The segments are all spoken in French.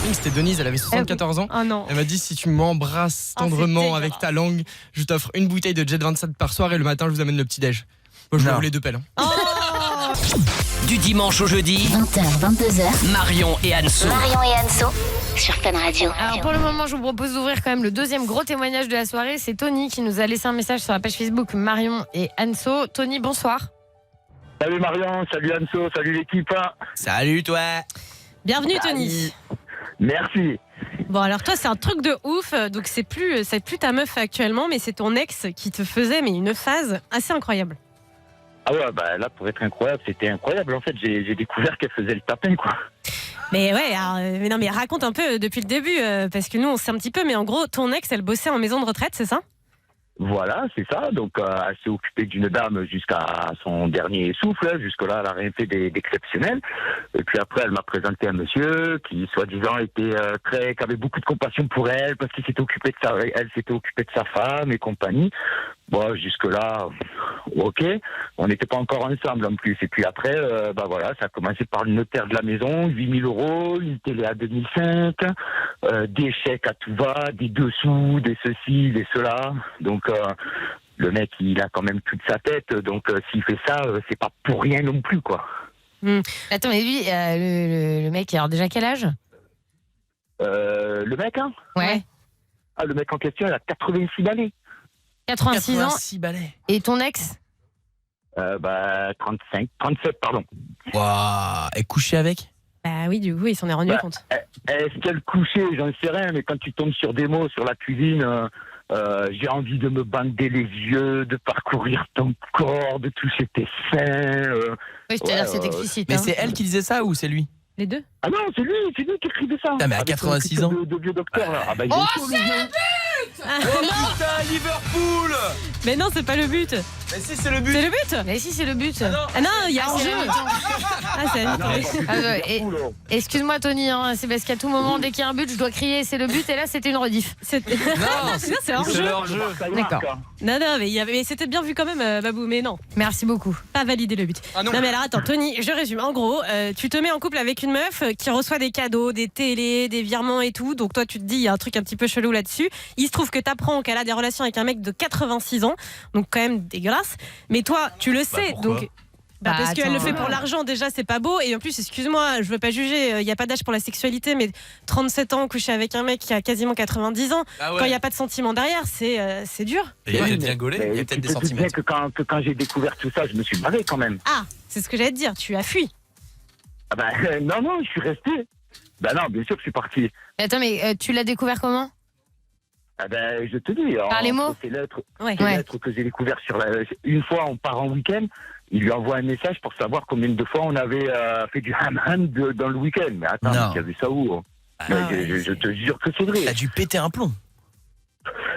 casting, c'était Denise, elle avait 74 ans. Oh non. Elle m'a dit, si tu m'embrasses tendrement avec ta langue, je t'offre une bouteille de Jet 27 par soir et le matin, je vous amène le petit-déj. Moi, je vais rouler 2 pelles. Du dimanche au jeudi, 20h, 22h. Marion et Anso. Sur Fun Radio. Alors pour le moment, je vous propose d'ouvrir quand même le deuxième gros témoignage de la soirée. C'est Tony qui nous a laissé un message sur la page Facebook Marion et Anso. Tony, bonsoir. Salut Marion, salut Anso, salut l'équipe. Salut toi. Bienvenue Tony. Merci. Bon alors toi c'est un truc de ouf, donc c'est plus ta meuf actuellement, mais c'est ton ex qui te faisait une phase assez incroyable. Ah ouais, bah là pour être incroyable, c'était incroyable. En fait, j'ai découvert qu'elle faisait le tapin, quoi. Mais ouais, alors, mais raconte un peu depuis le début, parce que nous on sait un petit peu, mais en gros ton ex elle bossait en maison de retraite, c'est ça ? Voilà, c'est ça. Donc, elle s'est occupée d'une dame jusqu'à son dernier souffle. Jusque-là, elle a rien fait d'exceptionnel. Et puis après, elle m'a présenté un monsieur qui, soi-disant, qui avait beaucoup de compassion pour elle parce qu'il s'était occupé elle s'était occupée de sa femme et compagnie. Bon, jusque-là, ok. On n'était pas encore ensemble en plus. Et puis après, voilà, ça a commencé par le notaire de la maison, 8 000 €, une télé à 2005, des chèques à tout va, des dessous, des ceci, des cela. Donc, le mec, il a quand même toute sa tête. Donc, s'il fait ça, c'est pas pour rien non plus, quoi. Attends, mais lui, le mec, alors déjà quel âge ? Le mec, hein ? Ouais. Ah, le mec en question, il a 86 balais. 86 ans. balais. Et ton ex ? 37, pardon. Waouh, elle couchait avec ? Bah oui, du coup, il s'en est rendu compte. Est-ce qu'elle couchait ? J'en sais rien, mais quand tu tombes sur des mots sur la cuisine, j'ai envie de me bander les yeux, de parcourir ton corps, de toucher tes seins. Oui, c'est-à-dire c'est explicite. Mais c'est elle qui disait ça ou c'est lui ? Les deux ? Ah non, c'est lui qui écrivait ça. Ah, mais à 86 ans. De vieux docteur, là. Ah bah, il est chaud, le vieux. Oh putain, Liverpool. Mais non, c'est pas le but. Mais si, c'est le but. C'est le but ? Mais si, c'est le but. Ah non, il y a hors-jeu. C'est la mi-temps. Excuse-moi, Tony, hein, c'est parce qu'à tout moment, dès qu'il y a un but, je dois crier c'est le but, et là, c'était une rediff. Non, c'est hors-jeu. D'accord. Non, mais c'était bien vu quand même, Babou, mais non. Merci beaucoup. Pas validé le but. Ah non. Mais alors, attends, Tony, je résume. En gros, tu te mets en couple avec une meuf qui reçoit des cadeaux, des télés, des virements et tout. Donc, toi, tu te dis, il y a un truc un petit peu chelou là-dessus. Il se trouve que t'apprends qu'elle a des relations avec un mec de 86 ans. Donc, quand même dégueulasse. Mais toi, tu le sais. Donc. Parce qu'elle le fait pour l'argent, déjà, c'est pas beau. Et en plus, excuse-moi, je veux pas juger, il n'y a pas d'âge pour la sexualité, mais 37 ans, coucher avec un mec qui a quasiment 90 ans, quand il n'y a pas de sentiments derrière, c'est dur. Et il y a peut-être bien gaulé, il y a peut-être des sentiments. Que quand j'ai découvert tout ça, je me suis barré quand même. Ah, c'est ce que j'allais te dire, tu as fui. Ah bah, non, je suis resté. Bah non, bien sûr que je suis parti. Attends, mais tu l'as découvert comment ? Ah ben, je te dis. Par les mots ? C'est l'être que j'ai découvert une fois, on part en week-end. Il lui envoie un message pour savoir combien de fois on avait fait du ham-ham dans le week-end. Mais attends, tu as vu ça où ? Je te jure que c'est vrai. Il a dû péter un plomb.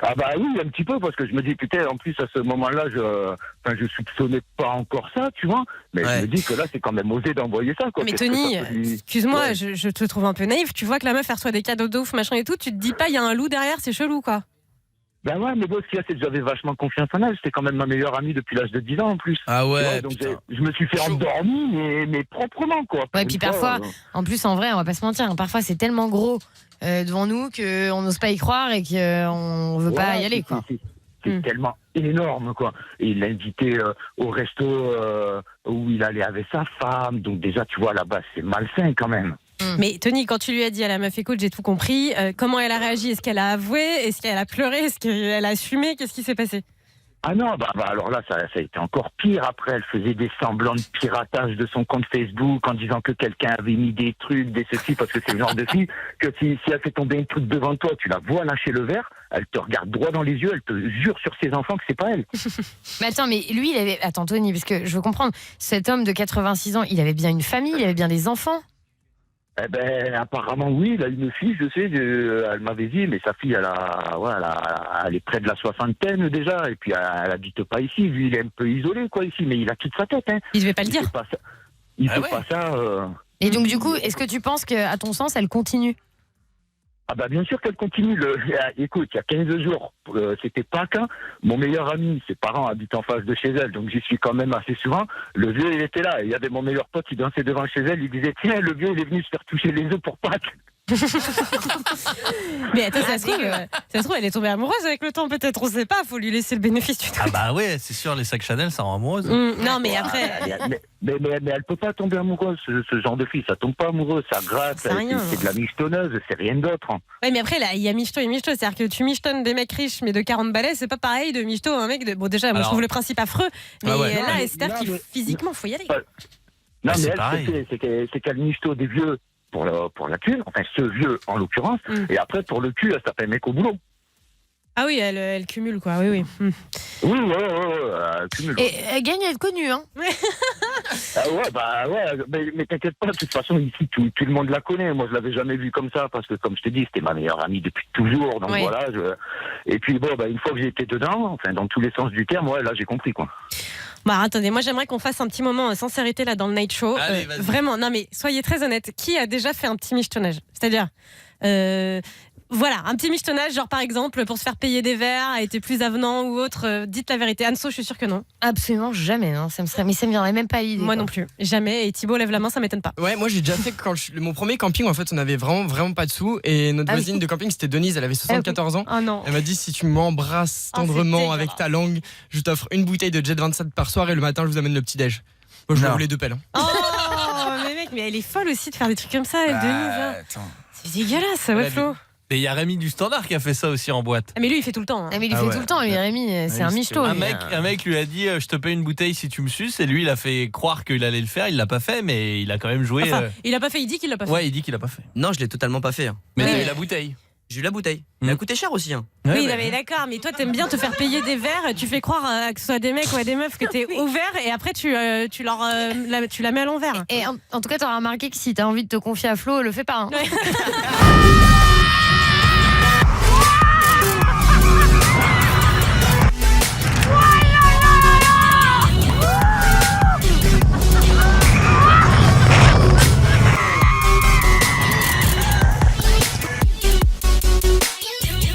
Ah bah oui, un petit peu, parce que je me dis, putain, en plus à ce moment-là, je soupçonnais pas encore ça, tu vois. Mais je me dis que là, c'est quand même osé d'envoyer ça, quoi. Mais Tony, excuse-moi, je te trouve un peu naïf. Tu vois que la meuf, elle reçoit des cadeaux de ouf, machin et tout. Tu te dis pas, il y a un loup derrière, c'est chelou, quoi. Ben ouais, mais bon, ce qu'il y a, c'est que j'avais vachement confiance en elle. C'était quand même ma meilleure amie depuis l'âge de 10 ans en plus. Ah ouais, donc je me suis fait endormir, mais proprement, quoi. Ouais, puis parfois, en plus, en vrai, on va pas se mentir, parfois c'est tellement gros devant nous qu'on n'ose pas y croire et qu'on veut pas y aller, quoi. C'est tellement énorme, quoi. Et il l'a invité au resto où il allait avec sa femme. Donc déjà, tu vois, là-bas, c'est malsain quand même. Mais Tony, quand tu lui as dit à la meuf, écoute, j'ai tout compris, comment elle a réagi ? Est-ce qu'elle a avoué ? Est-ce qu'elle a pleuré ? Est-ce qu'elle a assumé ? Qu'est-ce qui s'est passé ? Ah non, alors là, ça a été encore pire. Après, elle faisait des semblants de piratage de son compte Facebook en disant que quelqu'un avait mis des trucs, des ceci, parce que c'est le genre de fille que si elle fait tomber un truc devant toi, tu la vois lâcher le verre, elle te regarde droit dans les yeux, elle te jure sur ses enfants que c'est pas elle. Mais attends, mais lui, il avait... Attends, Tony, parce que je veux comprendre, cet homme de 86 ans, il avait bien une famille, il avait bien des enfants ? Eh ben, apparemment, oui, il a une fille, je sais, elle m'avait dit, mais sa fille, elle est près de la soixantaine déjà, et puis elle habite pas ici, lui, il est un peu isolé, quoi, ici, mais il a toute sa tête, hein. Il devait pas le dire. Il fait pas ça. Et donc, du coup, est-ce que tu penses qu'à ton sens, elle continue ? Ah bah bien sûr qu'elle continue. Écoute, il y a 15 jours, c'était Pâques, hein. Mon meilleur ami, ses parents habitent en face de chez elle, donc j'y suis quand même assez souvent. Le vieux, il était là. Il y avait mon meilleur pote qui dansait devant chez elle. Il disait, tiens, le vieux, il est venu se faire toucher les œufs pour Pâques. Mais attends, ça se trouve, elle est tombée amoureuse avec le temps, peut-être, on sait pas, faut lui laisser le bénéfice du doute. Ah bah ouais, c'est sûr, les sacs Chanel, ça rend amoureuse. Non, mais après. Mais elle peut pas tomber amoureuse, ce genre de fille. Ça tombe pas amoureux, ça gratte, C'est rien. c'est de la michetonneuse, c'est rien d'autre. Ouais, mais après, là, il y a michto et michto. C'est-à-dire que tu michetonnes des mecs riches, mais de 40 balais, c'est pas pareil de michto un mec de. Bon, déjà, moi, je trouve le principe affreux, mais là, c'est-à-dire qu'il physiquement, faut y aller. Non, mais c'est elle, pareil. c'est qu'elle michto des vieux pour la thune, enfin, ce vieux en l'occurrence, et après, pour le cul, elle s'appelle mec au boulot. Ah oui, elle cumule, quoi, oui. Oui, elle cumule. Et elle gagne à être connue, hein. Mais t'inquiète pas, de toute façon, ici, tout le monde la connaît. Moi, je l'avais jamais vue comme ça, parce que, comme je te dis, c'était ma meilleure amie depuis toujours, donc voilà. Et puis, une fois que j'ai été dedans, enfin, dans tous les sens du terme, là, j'ai compris, quoi. Bah attendez, moi j'aimerais qu'on fasse un petit moment sincérité là dans le Night Show. Allez, vas-y. Vraiment, non mais soyez très honnêtes. Qui a déjà fait un petit michetonnage ? C'est-à-dire, voilà, un petit michetonnage, genre par exemple pour se faire payer des verres, a été plus avenant ou autre. Dites la vérité. Anso, je suis sûre que non. Absolument jamais, hein. Mais ça me viendrait même pas à l'idée. Moi non plus, jamais. Et Thibaut lève la main, ça m'étonne pas. Ouais, moi j'ai déjà fait mon premier camping, en fait, on avait vraiment pas de sous. Et notre voisine de camping, c'était Denise, elle avait 74 ans. Oh non. Elle m'a dit, si tu m'embrasses tendrement avec ta langue, je t'offre une bouteille de Jet 27 par soir et le matin, je vous amène le petit-déj. Moi, je vais rouler 2 pelles. Oh, mais mec, mais elle est folle aussi de faire des trucs comme ça, elle, Denise. Attends. C'est dégueulasse, ça, ouais, Flo. Et il y a Rémi du Standard qui a fait ça aussi en boîte. Ah, mais lui, il fait tout le temps. Hein. Ah, mais il fait tout le temps, lui, Rémi. C'est un michto. Un lui. mec lui a dit je te paye une bouteille si tu me suces, et lui il a fait croire qu'il allait le faire, il l'a pas fait, mais il a quand même joué. Enfin, il a pas fait, il dit qu'il l'a pas fait. Ouais, il dit qu'il a pas fait. Non, je l'ai totalement pas fait. Hein. Mais Ouais. t'as eu la bouteille. J'ai eu la bouteille. Elle a coûté cher aussi. Hein. Oui, non, mais d'accord, mais toi t'aimes bien te faire payer des verres, tu fais croire que ce soit des mecs ou à des meufs que t'es ouvert et après tu la mets à l'envers. Et en tout cas, t'auras remarqué que si t'as envie de te confier à Flo, le fais pas. Hein.